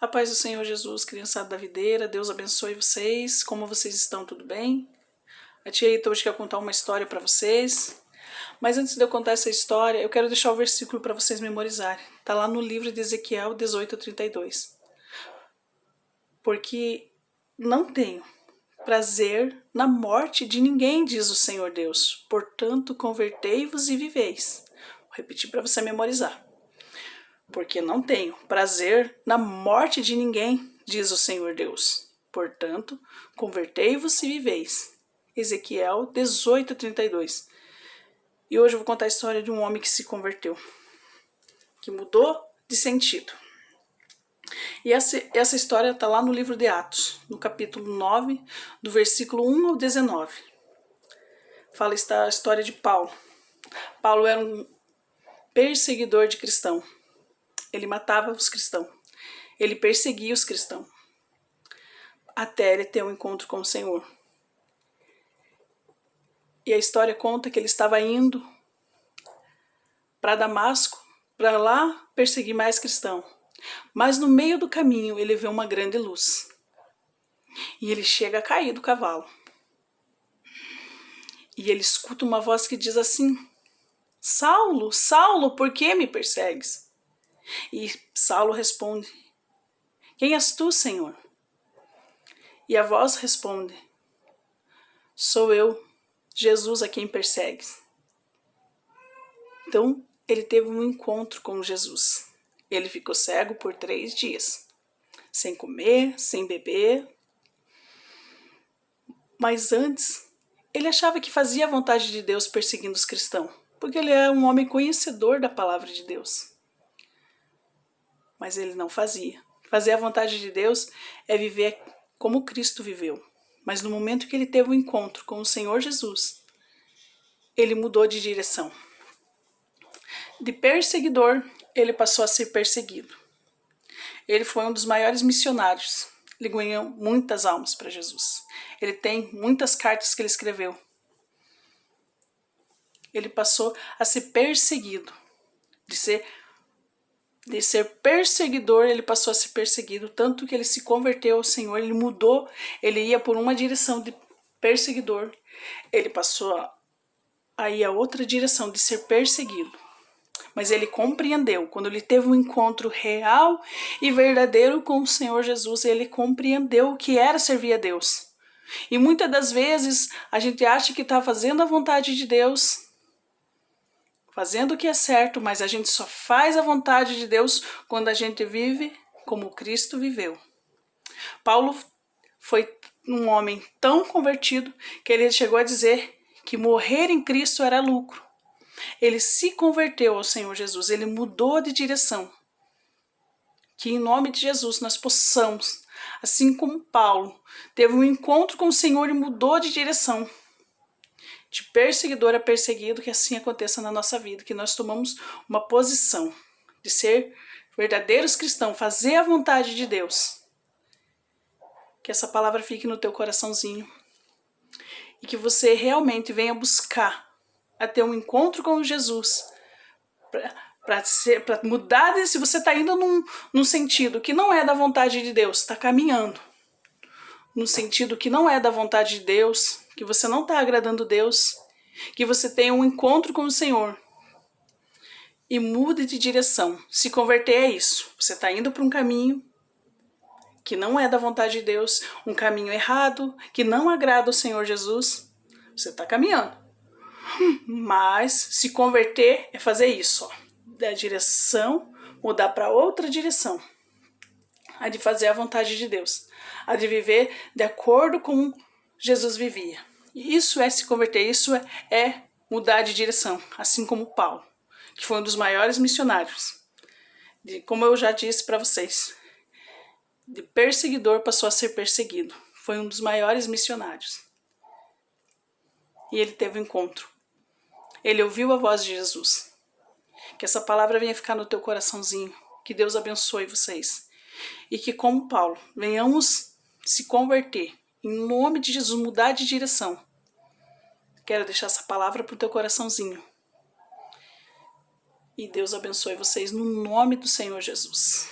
A paz do Senhor Jesus, criançada da videira, Deus abençoe vocês. Como vocês estão? Tudo bem? A tia Ita hoje quer contar uma história para vocês. Mas antes de eu contar essa história, eu quero deixar o versículo para vocês memorizarem. Está lá no livro de Ezequiel 18:32. Porque não tenho prazer na morte de ninguém, diz o Senhor Deus. Portanto, convertei-vos e viveis. Vou repetir para você memorizar. Porque não tenho prazer na morte de ninguém, diz o Senhor Deus. Portanto, convertei-vos e viveis. Ezequiel 18:32. E hoje eu vou contar a história de um homem que se converteu, que mudou de sentido. E essa história está lá no livro de Atos, no capítulo 9, do versículo 1 ao 19. Fala a história de Paulo. Paulo era um perseguidor de cristão. Ele matava os cristãos. Ele perseguia os cristãos. Até ele ter um encontro com o Senhor. E a história conta que ele estava indo para Damasco, para lá perseguir mais cristãos. Mas no meio do caminho ele vê uma grande luz. E ele chega a cair do cavalo. E ele escuta uma voz que diz assim: Saulo, Saulo, por que me persegues? E Saulo responde: Quem és tu, Senhor? E a voz responde: Sou eu, Jesus, a quem persegues. Então ele teve um encontro com Jesus. Ele ficou cego por 3 dias, sem comer, sem beber. Mas antes, ele achava que fazia a vontade de Deus perseguindo os cristãos, porque ele era um homem conhecedor da palavra de Deus. Mas ele não fazia. Fazer a vontade de Deus é viver como Cristo viveu. Mas no momento que ele teve um encontro com o Senhor Jesus, ele mudou de direção. De perseguidor, ele passou a ser perseguido. Ele foi um dos maiores missionários. Ele ganhou muitas almas para Jesus. Ele tem muitas cartas que ele escreveu. Ele passou a ser perseguido. De ser perseguidor, ele passou a ser perseguido, tanto que ele se converteu ao Senhor, ele mudou, ele ia por uma direção de perseguidor, ele passou a ir a outra direção de ser perseguido. Mas ele compreendeu, quando ele teve um encontro real e verdadeiro com o Senhor Jesus, ele compreendeu o que era servir a Deus. E muitas das vezes a gente acha que está fazendo a vontade de Deus, fazendo o que é certo, mas a gente só faz a vontade de Deus quando a gente vive como Cristo viveu. Paulo foi um homem tão convertido que ele chegou a dizer que morrer em Cristo era lucro. Ele se converteu ao Senhor Jesus, ele mudou de direção. Que em nome de Jesus nós possamos, assim como Paulo, teve um encontro com o Senhor e mudou de direção. De perseguidor a perseguido, que assim aconteça na nossa vida, que nós tomamos uma posição de ser verdadeiros cristãos, fazer a vontade de Deus. Que essa palavra fique no teu coraçãozinho e que você realmente venha buscar a ter um encontro com Jesus para mudar, se você está indo num sentido que não é da vontade de Deus, está caminhando no sentido que não é da vontade de Deus, que você não está agradando Deus, que você tenha um encontro com o Senhor e mude de direção. Se converter é isso. Você está indo para um caminho que não é da vontade de Deus, um caminho errado, que não agrada o Senhor Jesus. Você está caminhando. Mas se converter é fazer isso, ó, da direção, mudar para outra direção. A de fazer a vontade de Deus, a de viver de acordo com Jesus vivia. Isso é se converter, isso é mudar de direção, assim como Paulo, que foi um dos maiores missionários. Como eu já disse para vocês, de perseguidor passou a ser perseguido. Foi um dos maiores missionários. E ele teve um encontro. Ele ouviu a voz de Jesus. Que essa palavra venha ficar no teu coraçãozinho. Que Deus abençoe vocês. E que, como Paulo, venhamos se converter. Em nome de Jesus, mudar de direção. Quero deixar essa palavra para o teu coraçãozinho. E Deus abençoe vocês no nome do Senhor Jesus.